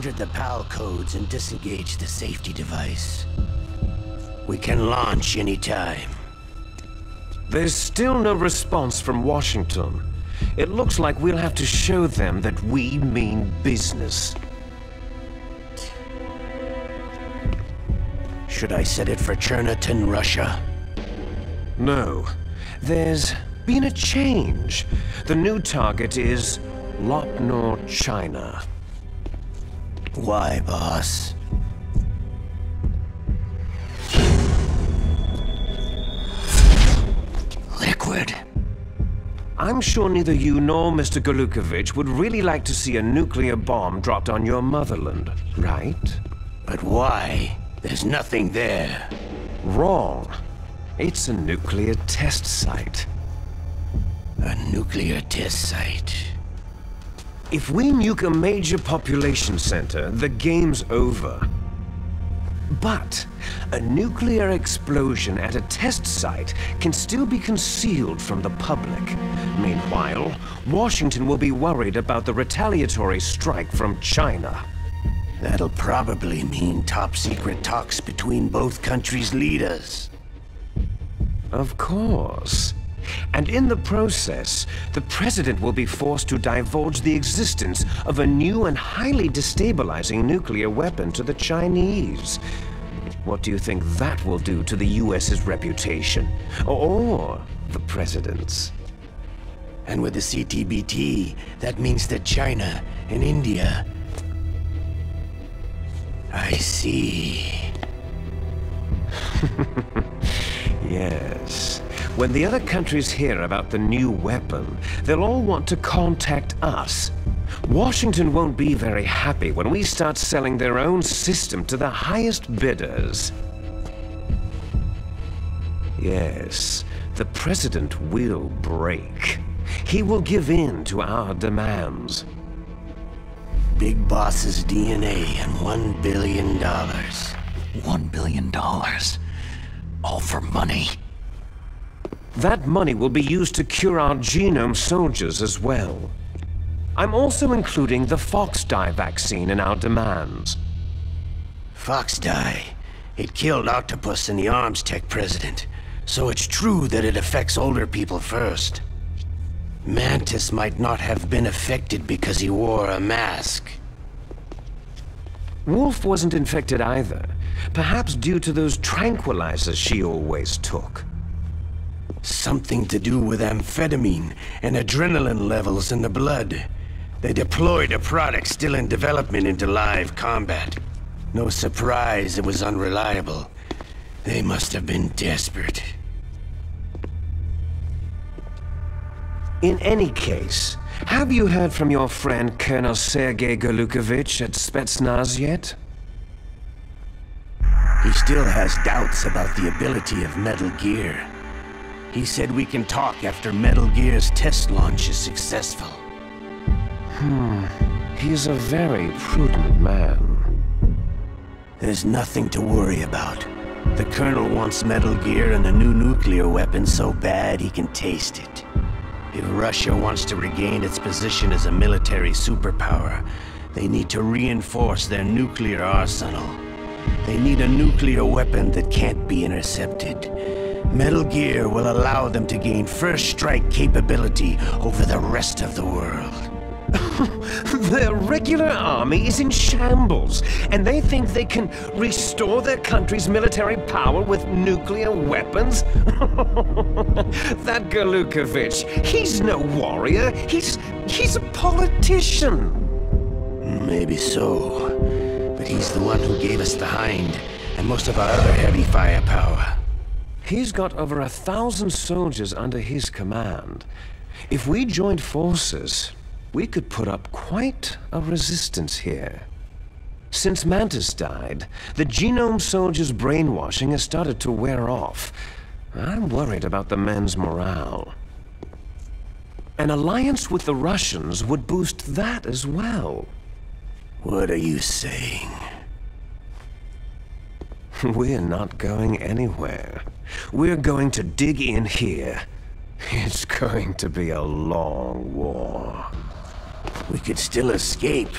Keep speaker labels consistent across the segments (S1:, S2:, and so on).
S1: entered the PAL codes and disengaged the safety device. We can launch anytime.
S2: There's still no response from Washington. It looks like we'll have to show them that we mean business.
S1: Should I set it for Cherniton, Russia?
S2: No. There's been a change. The new target is Lopnor, China.
S1: Why, boss? Liquid.
S2: I'm sure neither you nor Mr. Golukovich would really like to see a nuclear bomb dropped on your motherland, right?
S1: But why? There's nothing there.
S2: Wrong. It's a nuclear test site.
S1: A nuclear test site.
S2: If we nuke a major population center, the game's over. But a nuclear explosion at a test site can still be concealed from the public. Meanwhile, Washington will be worried about the retaliatory strike from China.
S1: That'll probably mean top-secret talks between both countries' leaders.
S2: Of course. And in the process, the president will be forced to divulge the existence of a new and highly destabilizing nuclear weapon to the Chinese. What do you think that will do to the US's reputation? Or the president's?
S1: And with the CTBT, that means that China and India... I see.
S2: Yes. When the other countries hear about the new weapon, they'll all want to contact us. Washington won't be very happy when we start selling their own system to the highest bidders. Yes, the president will break. He will give in to our demands.
S1: Big Boss's DNA and $1 billion.
S3: $1 billion? All for money?
S2: That money will be used to cure our genome soldiers as well. I'm also including the Fox-dye vaccine in our demands.
S1: Fox-dye? It killed Octopus and the Arms Tech president, so it's true that it affects older people first. Mantis might not have been affected because he wore a mask.
S2: Wolf wasn't infected either, perhaps due to those tranquilizers she always took.
S1: Something to do with amphetamine and adrenaline levels in the blood. They deployed a product still in development into live combat. No surprise it was unreliable. They must have been desperate.
S2: In any case, have you heard from your friend Colonel Sergei Golukovich at Spetsnaz yet?
S1: He still has doubts about the ability of Metal Gear. He said we can talk after Metal Gear's test launch is successful.
S2: He's a very prudent man.
S1: There's nothing to worry about. The Colonel wants Metal Gear and a new nuclear weapon so bad he can taste it. If Russia wants to regain its position as a military superpower, they need to reinforce their nuclear arsenal. They need a nuclear weapon that can't be intercepted. Metal Gear will allow them to gain first strike capability over the rest of the world.
S2: Their regular army is in shambles, and they think they can restore their country's military power with nuclear weapons? That Golukovich, he's no warrior, he's a politician.
S1: Maybe so, but he's the one who gave us the Hind and most of our other heavy firepower.
S2: He's got over 1,000 soldiers under his command. If we joined forces, we could put up quite a resistance here. Since Mantis died, the genome soldiers' brainwashing has started to wear off. I'm worried about the men's morale. An alliance with the Russians would boost that as well.
S1: What are you saying?
S2: We're not going anywhere. We're going to dig in here. It's going to be a long war.
S1: We could still escape.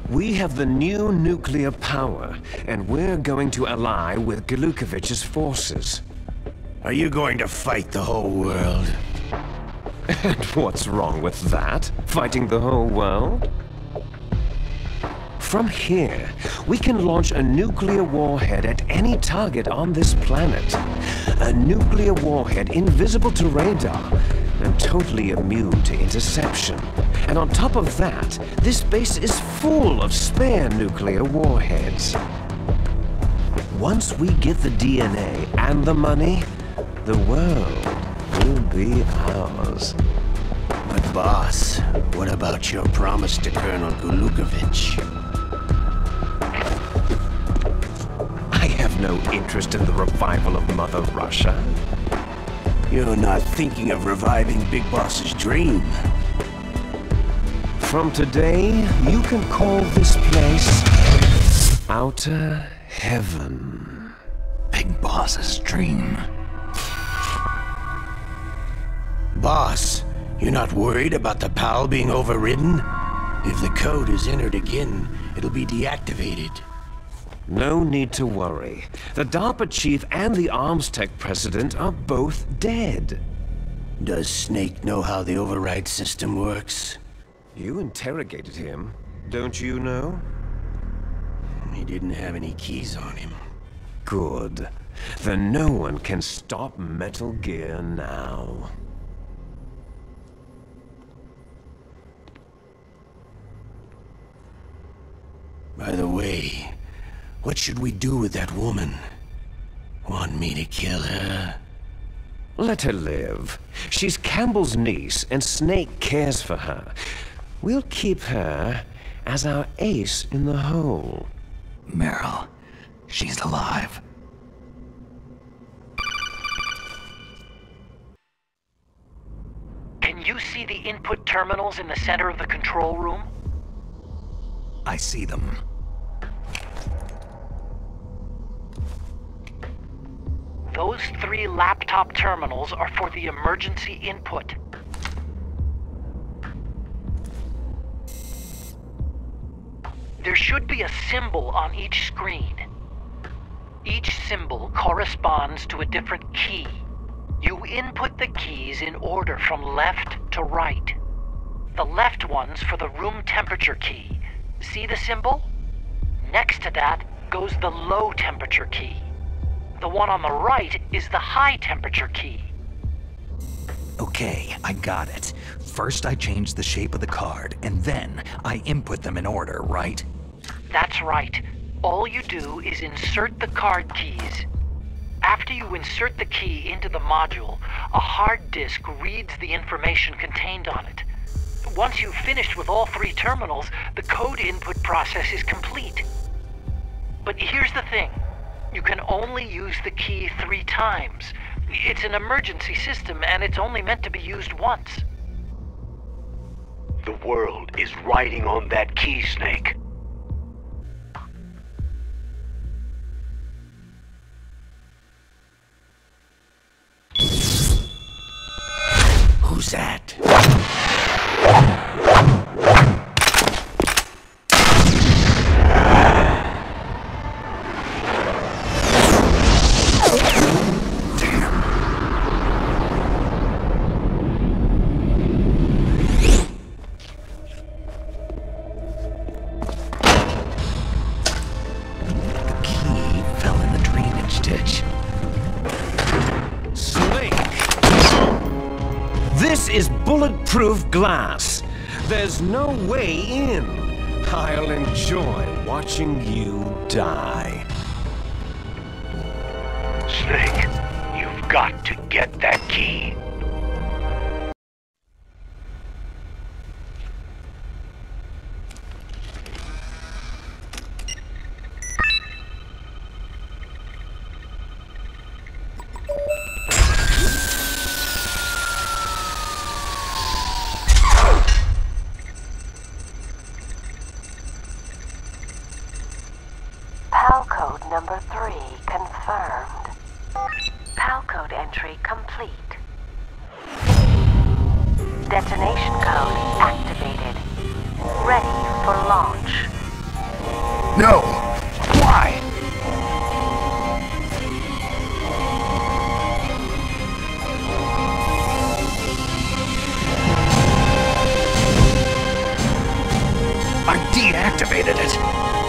S2: We have the new nuclear power, and we're going to ally with Galukovich's forces.
S1: Are you going to fight the whole world?
S2: And what's wrong with that? Fighting the whole world? From here, we can launch a nuclear warhead at any target on this planet. A nuclear warhead invisible to radar and totally immune to interception. And on top of that, this base is full of spare nuclear warheads. Once we get the DNA and the money, the world will be ours.
S1: But boss, what about your promise to Colonel Galukovich?
S2: I have no interest in the revival of Mother Russia.
S1: You're not thinking of reviving Big Boss's dream.
S2: From today, you can call this place Outer Heaven.
S3: Big Boss's dream.
S1: Boss, you're not worried about the PAL being overridden? If the code is entered again, it'll be deactivated.
S2: No need to worry. The DARPA chief and the Arms Tech president are both dead.
S1: Does Snake know how the override system works?
S2: You interrogated him, don't you know?
S1: He didn't have any keys on him.
S2: Good. Then no one can stop Metal Gear now.
S1: By the way, what should we do with that woman? Want me to kill her?
S2: Let her live. She's Campbell's niece, and Snake cares for her. We'll keep her as our ace in the hole.
S3: Meryl, she's alive.
S4: Can you see the input terminals in the center of the control room?
S3: I see them.
S4: Those 3 laptop terminals are for the emergency input. There should be a symbol on each screen. Each symbol corresponds to a different key. You input the keys in order from left to right. The left one's for the room temperature key. See the symbol? Next to that goes the low temperature key. The one on the right is the high temperature key.
S3: Okay, I got it. First I change the shape of the card, and then I input them in order, right?
S4: That's right. All you do is insert the card keys. After you insert the key into the module, a hard disk reads the information contained on it. Once you've finished with all 3 terminals, the code input process is complete. But here's the thing. You can only use the key 3 times. It's an emergency system, and it's only meant to be used once.
S1: The world is riding on that key, Snake. Who's that?
S2: This is bulletproof glass. There's no way in. I'll enjoy watching you die.
S1: Snake, you've got to get that key.
S5: PAL code number 3 confirmed. PAL code entry complete. Detonation code activated. Ready for launch.
S3: No! Why? I deactivated it.